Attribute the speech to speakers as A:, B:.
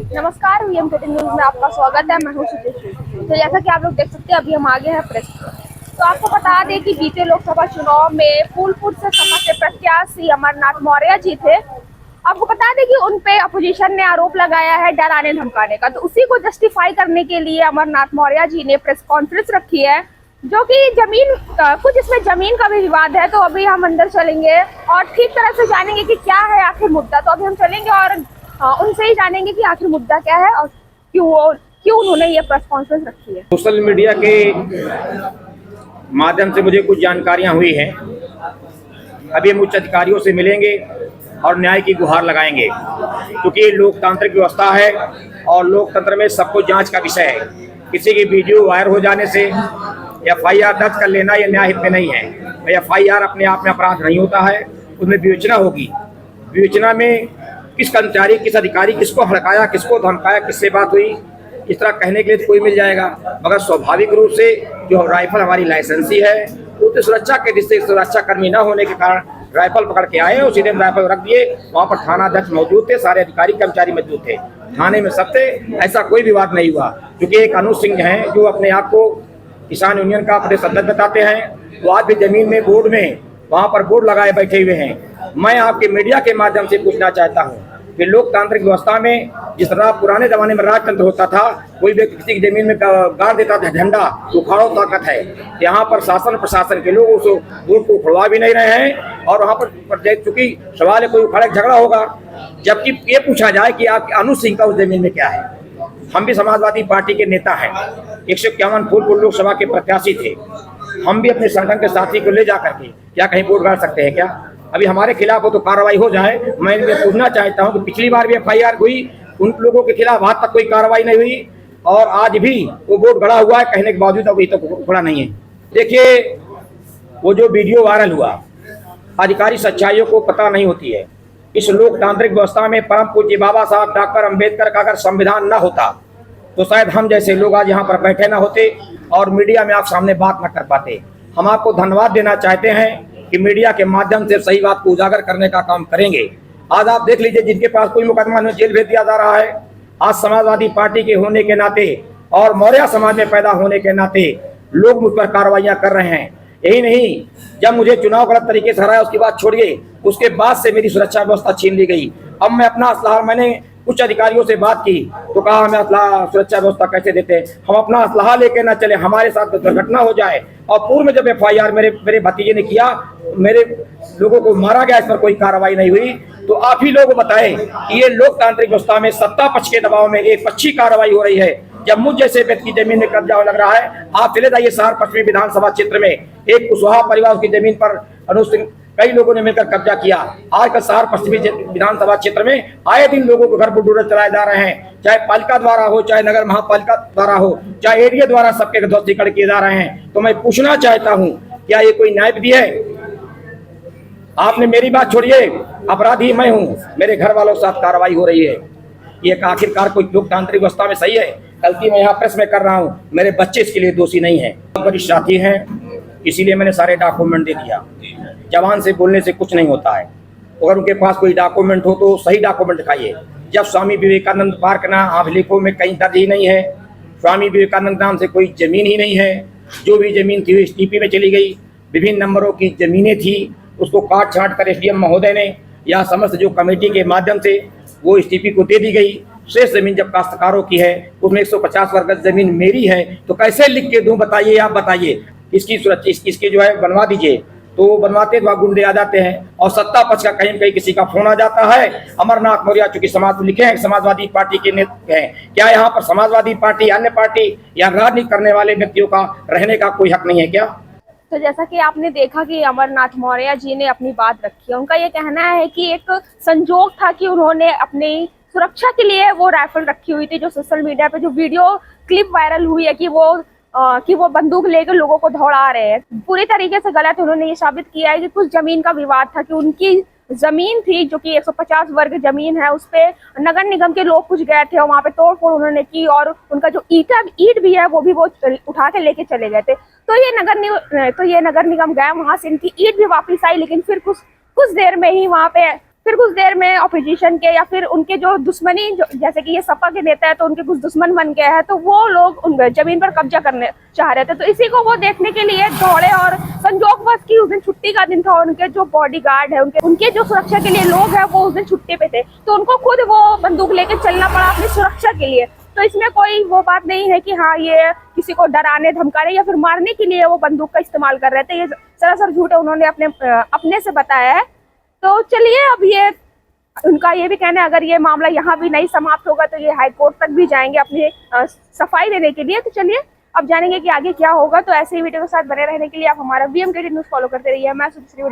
A: नमस्कार, VM news में आपका स्वागत है। मैं हूं सुचित्रा। तो जैसा कि आप लोग देख सकते हैं, अभी हम आगे हैं प्रेस पर। तो आपको बता दें कि बीते लोकसभा चुनाव में फूलपुर से सपा के प्रत्याशी अमरनाथ मौर्य जी थे। आपको बता दें कि उन पे अपोजिशन ने आरोप लगाया है डराने धमकाने का। तो उसी को जस्टिफाई करने के लिए अमरनाथ मौर्य जी ने प्रेस कॉन्फ्रेंस रखी है, जो कि जमीन कुछ इसमें जमीन का भी विवाद है। तो अभी हम अंदर चलेंगे और ठीक तरह से जानेंगे कि क्या है आखिर मुद्दा। तो अभी हम चलेंगे और उनसे ही जानेंगे कि आखिर मुद्दा क्या है और क्यों उन्होंने ये प्रेस कॉन्फ्रेंस रखी है।
B: सोशल मीडिया के माध्यम से मुझे कुछ जानकारियां हुई हैं। अभी हम उच्च अधिकारियों से मिलेंगे और न्याय की गुहार लगाएंगे, क्योंकि ये लोकतांत्रिक व्यवस्था है और लोकतंत्र में सबको जांच का विषय है। किसी की वीडियो वायरल हो जाने से एफआईआर दर्ज कर लेना यह न्याय हित में नहीं है। एफआईआर अपने आप में अपराध नहीं होता है, उसमें विवेचना होगी। विवेचना में किस कर्मचारी, किस अधिकारी, किसको हड़काया, किसको धमकाया, किससे बात हुई, इस तरह कहने के लिए कोई मिल जाएगा। मगर स्वाभाविक रूप से जो राइफल हमारी लाइसेंसी है, उसकी सुरक्षा के दृष्टि से सुरक्षा कर्मी न होने के कारण राइफल पकड़ के आए और सीधे राइफल रख दिए। वहाँ पर थाना अध्यक्ष मौजूद थे, सारे अधिकारी कर्मचारी मौजूद थे, थाने में सब थे। ऐसा कोई विवाद नहीं हुआ, क्योंकि एक अनुज सिंह हैं जो अपने आप को किसान यूनियन का प्रदेश अध्यक्ष बताते हैं। वो आज भी जमीन में बोर्ड में वहाँ पर बोर्ड लगाए बैठे हुए हैं। मैं आपके मीडिया के माध्यम से पूछना चाहता हूँ कि लोकतांत्रिक व्यवस्था में जिस तरह पुराने जमाने में राजतंत्र होता था, कोई व्यक्ति किसी की जमीन में गाड़ देता था झंडा, उखाड़ो ताकत है। यहाँ पर शासन प्रशासन के लोग उस वोट को उखड़वा भी नहीं रहे हैं। और वहाँ पर चूंकि सवाल है कोई उखाड़े झगड़ा होगा, जबकि ये पूछा जाए कि आप अनुज सिंह का उस जमीन में क्या है। हम भी समाजवादी पार्टी के नेता हैं, 151 फूलपुर लोकसभा के प्रत्याशी थे। हम भी अपने संगठन के साथी को ले जा करके क्या कहीं वोट गाड़ सकते हैं क्या? अभी हमारे खिलाफ हो तो कार्रवाई हो जाए। मैं पूछना चाहता हूं कि पिछली बार भी एफआईआर हुई, उन लोगों के खिलाफ आज तक कोई कार्रवाई नहीं हुई और आज भी वो वोट गड़ा हुआ है, कहने के बावजूद अभी तक उखड़ा नहीं है। देखिए, वो जो वीडियो वायरल हुआ, अधिकारी सच्चाइयों को पता नहीं होती है। इस लोकतांत्रिक व्यवस्था में परम पूज्य बाबा साहब डॉक्टर अम्बेडकर का अगर संविधान न होता तो शायद हम जैसे लोग आज यहाँ पर बैठे ना होते और मीडिया में आप सामने बात न कर पाते। हम आपको धन्यवाद देना चाहते हैं कि मीडिया के माध्यम से सही बात को उजागर करने का काम करेंगे। आज आप देख लीजिए, जिनके पास कोई मुकदमा नहीं, जेल भेज दिया जा रहा है। आज समाजवादी पार्टी के होने के नाते और मौर्य समाज में पैदा होने के नाते लोग मुझ पर कार्रवाइयां कर रहे हैं। यही नहीं, जब मुझे चुनाव गलत तरीके से हराया उसके बाद छोड़िए, उसके बाद से मेरी सुरक्षा व्यवस्था छीन ली गई। अब मैं अपना असलाह, मैंने उच्च अधिकारियों से बात की तो कहा हमें सुरक्षा व्यवस्था कैसे देते हैं, हम अपना असलाह लेके ना चले, हमारे साथ दुर्घटना हो जाए। और पूर्व में जब एफआईआर मेरे भतीजे ने किया, मेरे लोगों को मारा गया, इस पर कोई कार्रवाई नहीं हुई। तो आप ही लोग बताएं कि ये लोकतांत्रिक व्यवस्था में सत्ता पक्ष के दबाव में एक पक्षी कार्रवाई हो रही है। जब मुझ जैसे व्यक्ति की जमीन में कब्जा लग रहा है, आप चले जाइए शहर पश्चिमी विधानसभा क्षेत्र में, एक कुशवाहा परिवार की जमीन पर अनुज सिंह कई लोगों ने मिलकर कब्जा किया। आज का शहर पश्चिमी विधानसभा क्षेत्र में आए दिन लोगों को घर बुलडोजर चलाए जा रहे हैं, चाहे पालिका द्वारा हो, चाहे नगर महापालिका द्वारा हो, चाहे एरिया द्वारा, सबके ध्वस्तीकरण किए जा रहे हैं। तो मैं पूछना चाहता हूं, क्या ये कोई न्याय विधि है? आपने मेरी बात छोड़िए, अपराधी मैं हूं, मेरे घर वालों के साथ कार्रवाई हो रही है। ये आखिरकार कोई लोकतांत्रिक व्यवस्था में सही है? गलती मैं यहाँ प्रेस में कर रहा हूँ, मेरे बच्चे इसके लिए दोषी नहीं है। बड़ी साथी हैं, इसीलिए मैंने सारे डॉक्यूमेंट दे दिया। जवान से बोलने से कुछ नहीं होता है। अगर उनके पास कोई डॉक्यूमेंट हो तो सही डॉक्यूमेंट दिखाइए। जब स्वामी विवेकानंद पार्क ना अभिलेखों में कहीं दर्ज ही नहीं है, स्वामी विवेकानंद नाम से कोई जमीन ही नहीं है। जो भी जमीन थी वो एसटीपी में चली गई, विभिन्न नंबरों की जमीनें थी, उसको काट छांट कर एसडीएम महोदय ने या समस्त जो कमेटी के माध्यम से वो एसटीपी को दे दी गई। शेष जमीन जब काश्तकारों की है, उसमें 150 वर्ग जमीन मेरी है, तो कैसे लिख के दूं बताइए? आप बताइए। इसकी सुरक्षा इसकी जो है बनवा दीजिए। तो बनवाते वहाँ गुंडे आ जाते हैं और सत्ता पक्ष का कहीं कहीं किसी का फोन आ जाता है। अमरनाथ मौर्य चूंकि समाज लिखे हैं, समाजवादी पार्टी के नेता हैं, क्या यहाँ पर समाजवादी पार्टी, अन्य पार्टी या राजनीति करने वाले व्यक्तियों का रहने का कोई हक नहीं है क्या?
A: तो जैसा कि आपने देखा कि अमरनाथ मौर्य जी ने अपनी बात रखी है। उनका ये कहना है कि एक संजोग था कि उन्होंने अपनी सुरक्षा के लिए वो राइफल रखी हुई थी। जो सोशल मीडिया पे जो वीडियो क्लिप वायरल हुई है कि वो बंदूक लेकर लोगों को दौड़ा रहे हैं, पूरी तरीके से गलत। उन्होंने ये साबित किया है कि कुछ जमीन का विवाद था, कि उनकी जमीन थी जो कि 150 वर्ग जमीन है, उस पे नगर निगम के लोग कुछ गए थे और वहाँ पे तोड़फोड़ उन्होंने की और उनका जो ईट भी है वो भी वो उठा के लेके चले गए थे। तो ये नगर निगम गए, वहां से इनकी ईट भी वापस आई, लेकिन फिर कुछ देर में ही वहाँ पे फिर कुछ देर में ऑपोजिशन के या फिर उनके जो दुश्मनी जैसे कि ये सपा के नेता है तो उनके कुछ दुश्मन बन गए हैं, तो वो लोग उन जमीन पर कब्जा करने चाह रहे थे। तो इसी को वो देखने के लिए दौड़े और संजोगवश की उस दिन छुट्टी का दिन था, उनके जो बॉडीगार्ड है उनके जो सुरक्षा के लिए लोग हैं वो उस दिन छुट्टी पे थे, तो उनको खुद वो बंदूक लेके चलना पड़ा अपनी सुरक्षा के लिए। तो इसमें कोई वो बात नहीं है कि हाँ ये किसी को डराने धमकाने या फिर मारने के लिए वो बंदूक का इस्तेमाल कर रहे थे, ये सरासर झूठ है, उन्होंने अपने से बताया है। तो चलिए अब ये उनका ये भी कहना है अगर ये मामला यहाँ भी नहीं समाप्त होगा तो ये हाई कोर्ट तक भी जाएंगे अपनी सफाई देने के लिए। तो चलिए अब जानेंगे कि आगे क्या होगा। तो ऐसे ही वीडियो के साथ बने रहने के लिए आप हमारा BMKT न्यूज़ फॉलो करते रहिए। मैं सुश्री